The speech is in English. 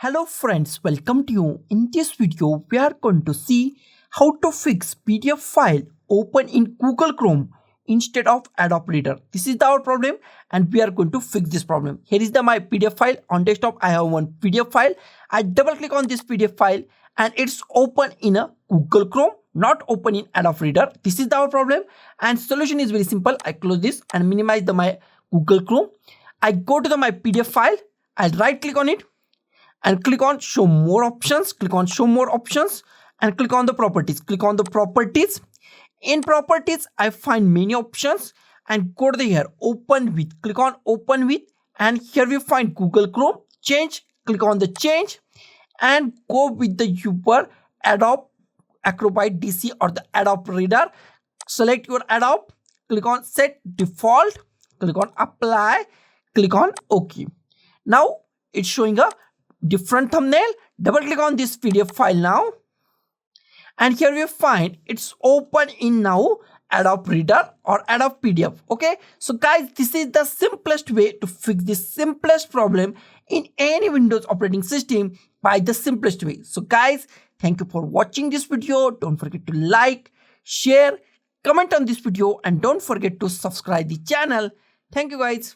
Hello friends, welcome to you. In this video, we are going to see how to fix PDF file open in Google Chrome instead of Adobe Reader. This is our problem and we are going to fix this problem. Here is my PDF file. On desktop, I have one PDF file. I double click on this PDF file and it's open in a Google Chrome, not open in Adobe Reader. This is our problem and solution is very simple. I close this and minimize my Google Chrome. I go to my PDF file. I right click on it and click on show more options, click on show more options and click on the properties, click on the properties. In properties, I find many options and go to here, open with, click on open with, and here we find Google Chrome, change, click on the change and go with the your Adobe Acrobat DC or the Adobe Reader. Select your Adobe, click on set default, click on apply, click on OK. Now it's showing a different thumbnail. Double click on this PDF file now and here we find it's open in now Adobe Reader or Adobe PDF. Okay, so guys, this is the simplest way to fix this simplest problem in any Windows operating system by the simplest way. So guys, thank you for watching this video. Don't forget to like, share, comment on this video and don't forget to subscribe the channel. Thank you guys.